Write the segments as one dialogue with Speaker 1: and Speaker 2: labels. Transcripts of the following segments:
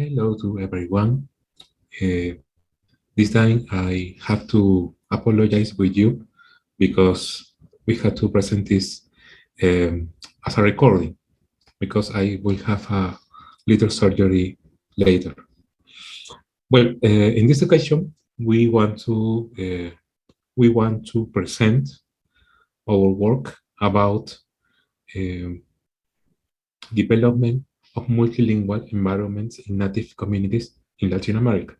Speaker 1: Hello to everyone. Uh, this time I have to apologize with you because we had to present this as a recording because I will have a little surgery later. Well, in this occasion, we want to present our work about um, development of multilingual environments in native communities in Latin America.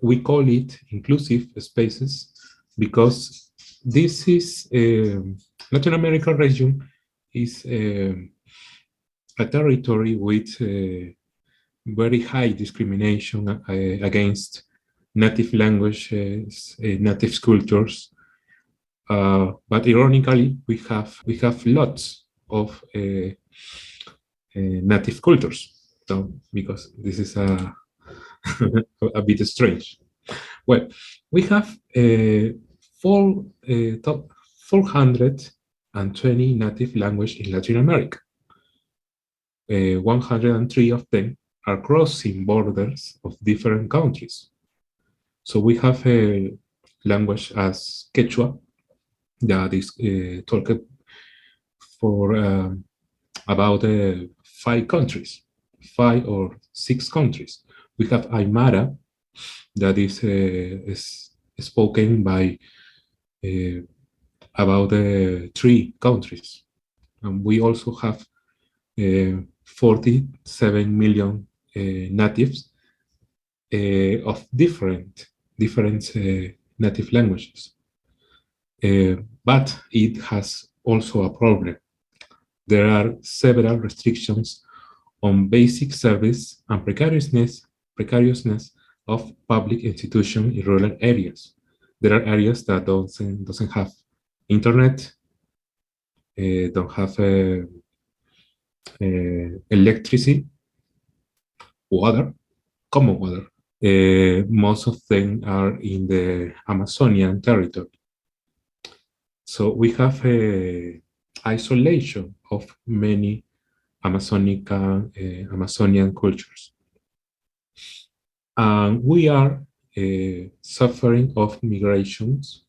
Speaker 1: We call it inclusive spaces because this is Latin American region is a territory with very high discrimination against native languages, native cultures. But ironically, we have lots of native cultures. So, because this is a bit strange. Well, we have top 420 native languages in Latin America. 103 of them are crossing borders of different countries. So we have a language as Quechua that is talked for about 5 or 6 countries. We have Aymara that is spoken by about 3 countries. And we also have 47 million natives of different native languages. But it has also a problem. There are several restrictions on basic service and precariousness of public institutions in rural areas. There are areas that doesn't have internet, don't have electricity, water, common water. Most of them are in the Amazonian territory. So we have isolation of many Amazonian cultures. And we are suffering of migrations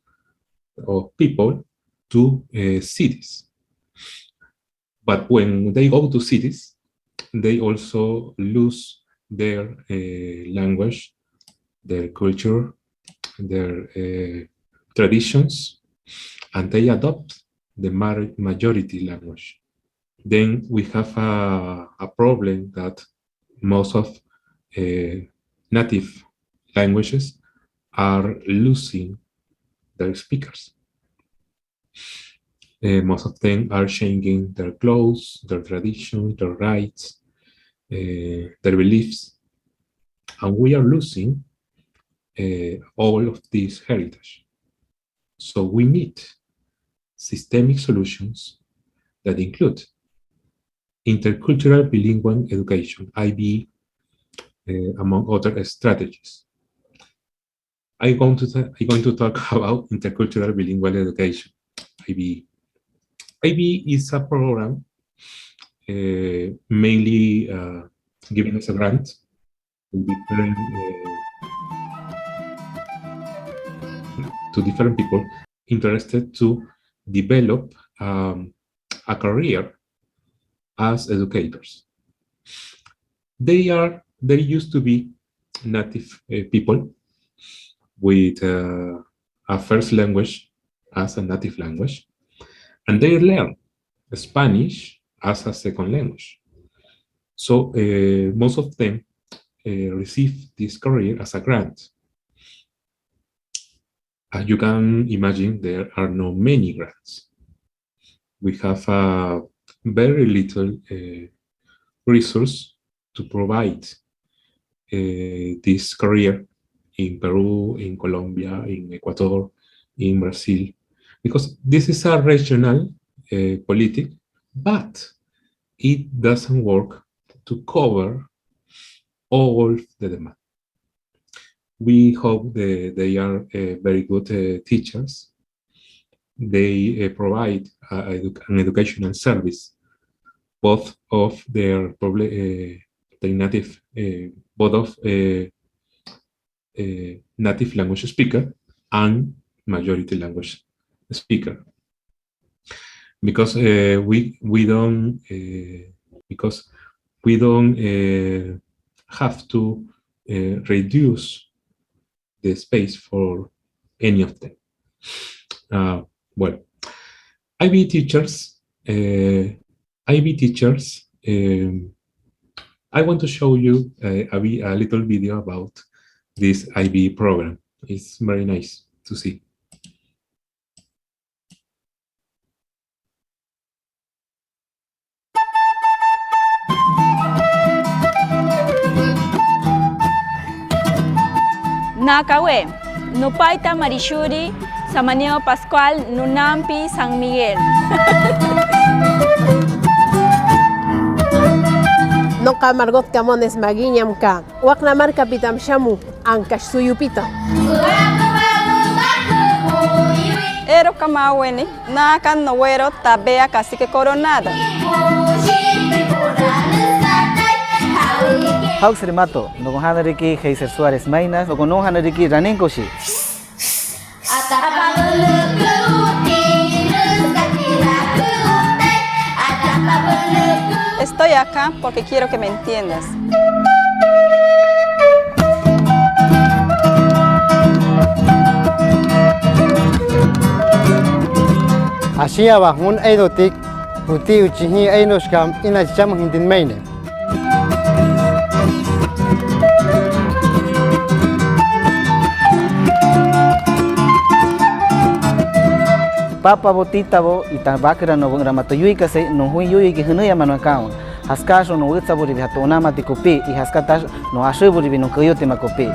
Speaker 1: of people to cities. But when they go to cities, they also lose their language, their culture, their traditions, and they adopt the majority language. Then we have a problem that most of native languages are losing their speakers. Most of them are changing their clothes, their traditions, their rights, their beliefs, and we are losing all of this heritage. So we need systemic solutions that include intercultural bilingual education, IB, among other strategies. I'm going to talk about intercultural bilingual education, IB. IB is a program mainly given as a grant to different people interested to develop a career as educators. They used to be native people with a first language as a native language, and they learn Spanish as a second language. So most of them receive this career as a grant. As you can imagine, there are not many grants. We have a very little resource to provide this career in Peru, in Colombia, in Ecuador, in Brazil, because this is a regional politic, but it doesn't work to cover all the demand. We hope that they are very good teachers. They provide an educational service, both of their the native, both of native language speaker and majority language speaker, because we don't have to reduce the space for any of them. Well, IB teachers, I want to show you a little video about this IB program. It's very nice to see.
Speaker 2: Nakawe, Nupaita Marishuri, Samaneo Pascual, Nunampi, San Miguel.
Speaker 3: Noka Margot Camones Maguiñam ka, Waknamar Kapitam Shamu, Ankash Suyupita.
Speaker 2: Ero Kamaweni, Nakan Noero, Tabea Cacique Coronada.
Speaker 4: Hawks Remato, no Hanariki, Heiser Suarez Mainas, o con no Hanariki Ranenkoshi.
Speaker 2: Estoy acá porque quiero que me entiendas.
Speaker 5: Así abajo un eidotik, uti uchihi einoskam inacham hindin meine.
Speaker 4: Papa botita bo itabakra no ramatoyui kase no huyui ki hunu yamano kaun. Haskasho no utsaburi bihatona matikopi y haskatash no ashuburi no koyote makopi.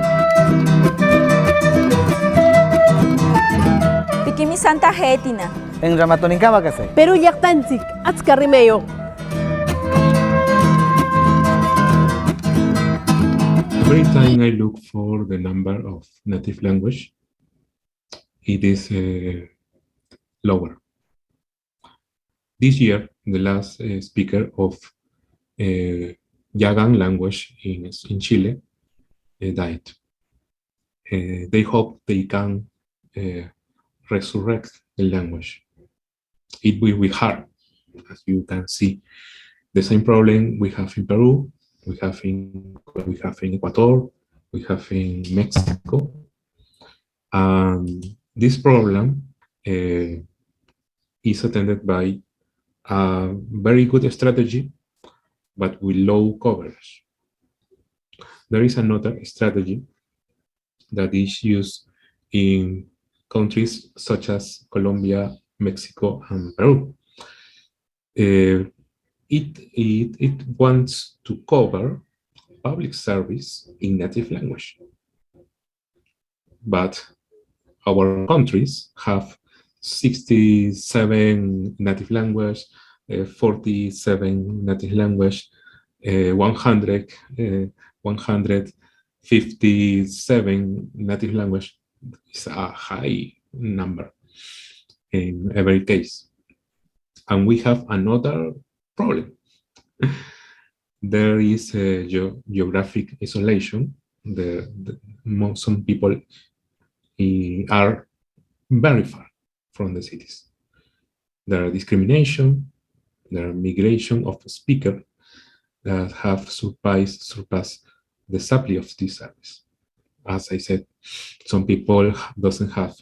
Speaker 2: Pikimi Santa Hetina.
Speaker 4: En ramatonikama kase.
Speaker 3: Perú yaktantik, Atzkarrimeyo.
Speaker 1: Every time I look for the number of native language, it is lower. This year, the last speaker of Yagan language in Chile died. They hope they can resurrect the language. It will be hard, as you can see. The same problem we have in Peru, we have in Ecuador, we have in Mexico. This problem is attended by a very good strategy, but with low coverage. There is another strategy that is used in countries such as Colombia, Mexico, and Peru. It wants to cover public service in native language. But our countries have 67 native language, 47 native language, 157 native language. Is a high number in every case. And we have another problem. There is a geographic isolation. Some people are very far from the cities. There are discrimination, there are migration of speakers that have surpassed the supply of this service. As I said, some people doesn't have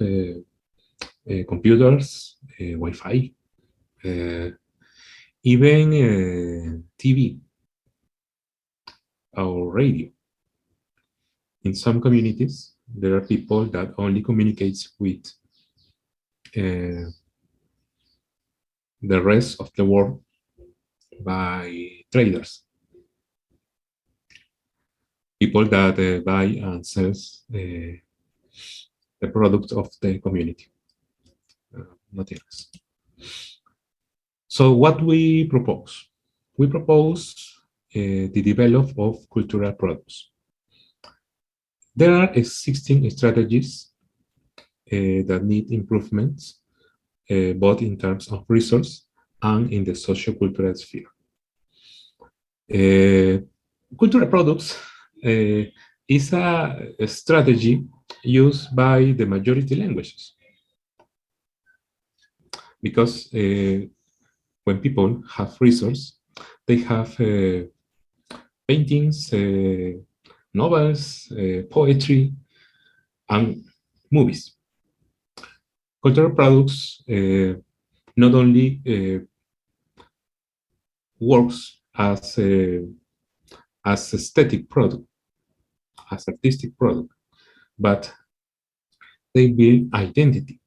Speaker 1: computers, Wi-Fi, even TV or radio. In some communities, there are people that only communicates with the rest of the world by traders. People that buy and sell the product of the community, nothing else. So what we propose? We propose the development of cultural products. There are existing strategies that need improvements, both in terms of resource and in the socio-cultural sphere. Cultural products is a strategy used by the majority languages because when people have resources, they have paintings, novels, poetry, and movies. Cultural products not only works as aesthetic product, as artistic product, but they build identity.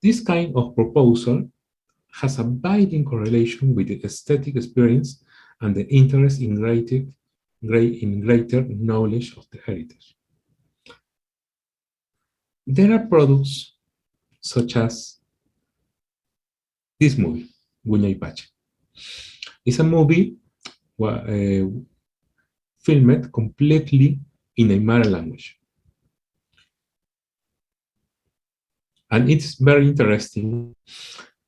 Speaker 1: This kind of proposal has a binding correlation with the aesthetic experience and the interest in greater knowledge of the heritage. There are products such as this movie, Guña y Pacha. It's a movie filmed completely in Aymara language. And it's very interesting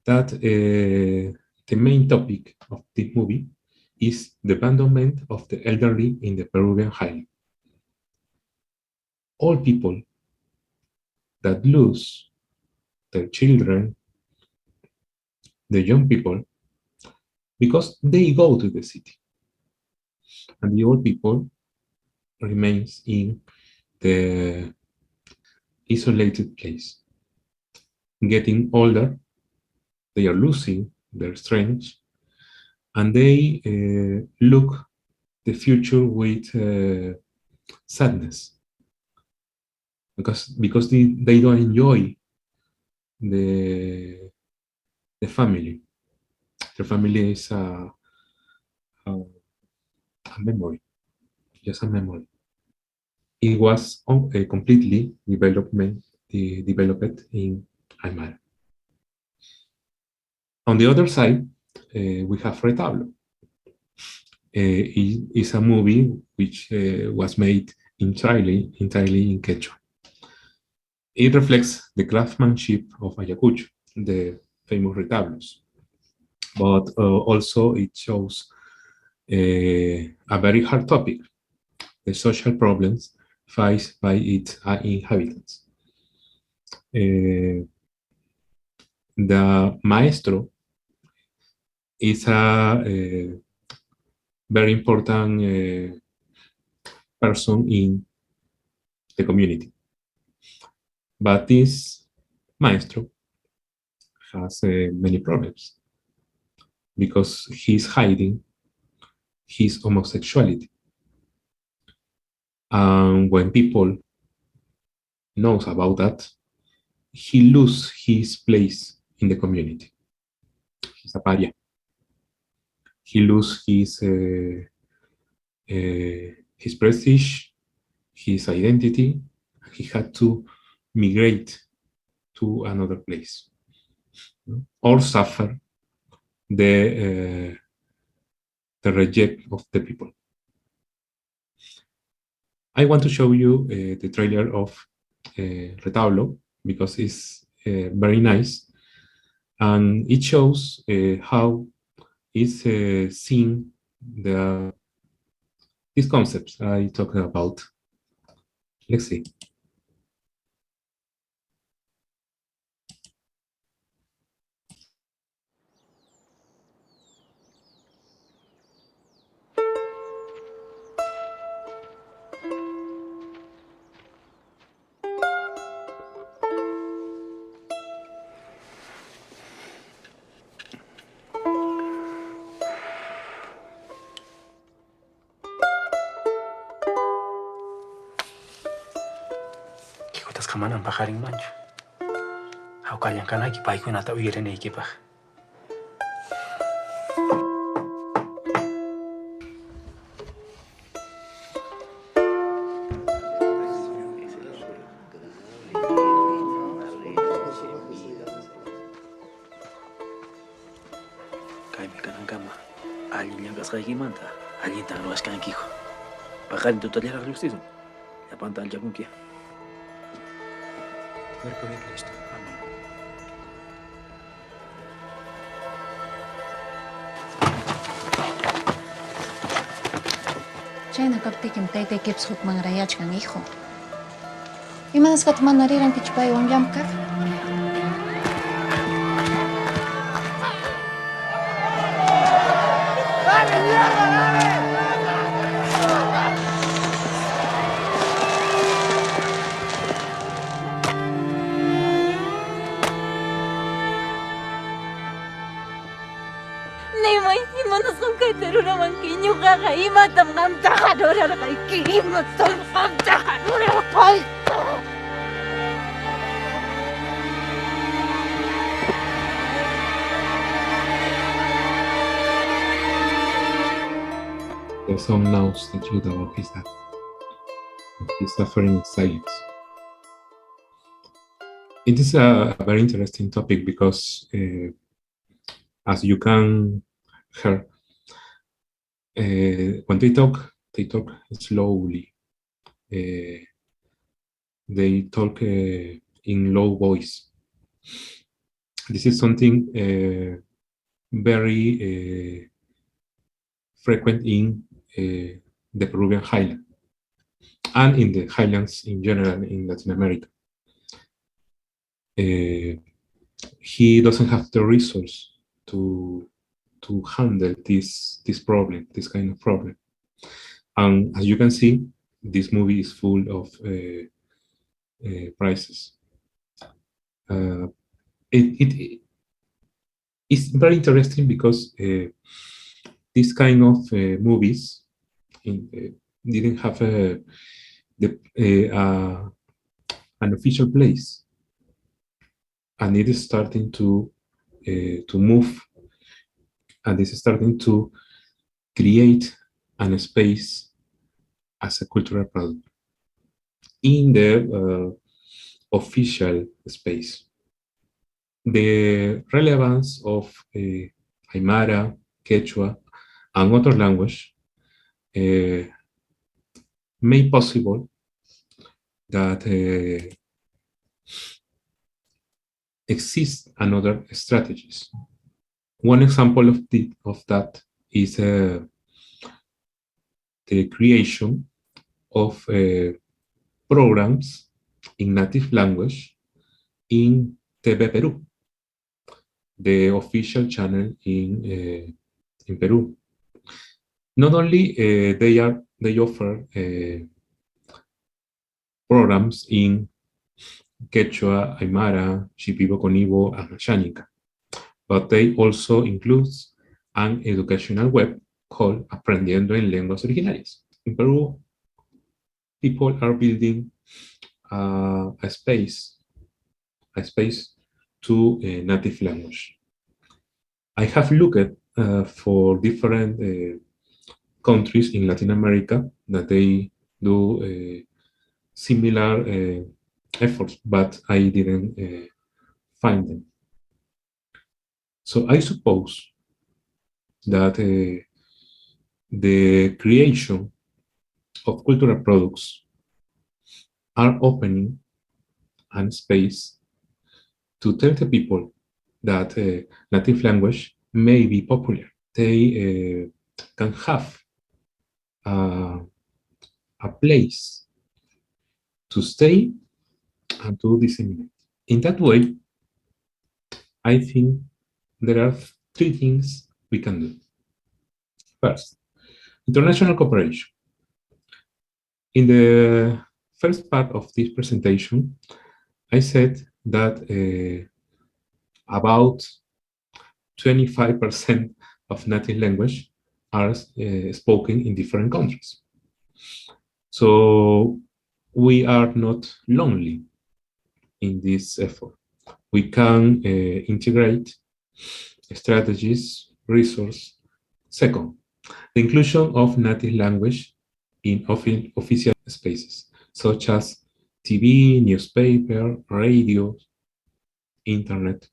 Speaker 1: that the main topic of this movie is the abandonment of the elderly in the Peruvian highland. All people that lose their children, the young people, because they go to the city. And the old people remains in the isolated place. Getting older, they are losing their strength, and they look the future with sadness because they don't enjoy the family. The family is a memory, just a memory. It was completely developed in Aymara. On the other side, we have Retablo. It is a movie which was made entirely in Quechua. It reflects the craftsmanship of Ayacucho, the famous retablos, but also it shows a very hard topic, the social problems faced by its inhabitants. The maestro is a very important person in the community. But this maestro has many problems because he's hiding his homosexuality. And when people knows about that, he loses his place in the community. He's a pariah. He loses his prestige, his identity. He had to migrate to another place or suffer the reject of the people. I want to show you the trailer of Retablo because it's very nice, and it shows how is seen these concepts I talked about. Let's see.
Speaker 6: Kamanan pakaring manjo. Ako kalian kana ki pai ko na ta uire nei ki pa. Kai me kana kama. Ali nyagas kai ki manta. Ali tan lo askan ki ko. Pakarin to talera lustizo. Ya panta al jagun ki. Mercoledì Cristo.
Speaker 7: China kaptikim taytay kipsut mangrayachkan hijo. Imanaskat manariran pichpay wanllamkar.
Speaker 8: Nima imanaskan kay terura mankinyo kaka imatam ngamta kadora kay kimatam ngamta kadora kay.
Speaker 1: The song knows the truth about his death. He's suffering in silence. It is a very interesting topic because, as you can hear, when they talk slowly. They talk in low voice. This is something very frequent in the Peruvian highland and in the highlands in general in Latin America. He doesn't have the resource to handle this problem, this kind of problem. And as you can see, this movie is full of prizes. It is very interesting because this kind of movies didn't have an official place, and it is starting to move, and it's starting to create an space as a cultural product in the official space. The relevance of Aymara, Quechua, and other language made possible that exist another strategies. One example of that is the creation of programs in native language in TV Peru, the official channel in Peru. Not only they offer programs in Quechua, Aymara, Shipibo, Conibo, and Xánica, but they also include an educational web called Aprendiendo en Lenguas Originarias. In Peru, people are building a space to native language. I have looked for different countries in Latin America that they do similar efforts, but I didn't find them. So I suppose that the creation of cultural products are opening a space to tell the people that native language may be popular. They can have a place to stay and to disseminate. In that way, I think there are three things we can do. First, international cooperation. In the first part of this presentation, I said that about 25% of native language are spoken in different countries. So we are not lonely in this effort. We can integrate strategies, resources. Second, the inclusion of native language in official spaces, such as TV, newspaper, radio, internet.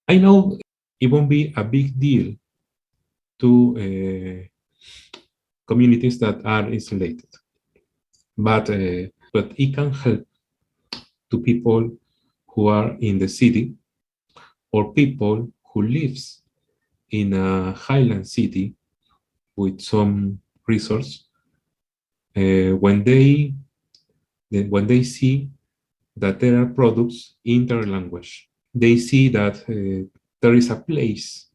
Speaker 1: I know it won't be a big deal to communities that are isolated, but it can help to people who are in the city or people who lives in a highland city with some resource when they see that there are products in their language. They see that there is a place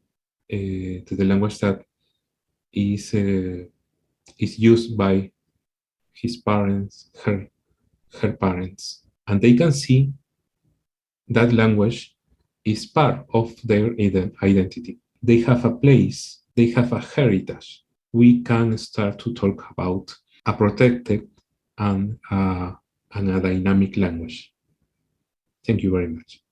Speaker 1: to the language that is used by his parents, her parents, and they can see that language is part of their identity. They have a place, they have a heritage. We can start to talk about a protected and a dynamic language. Thank you very much.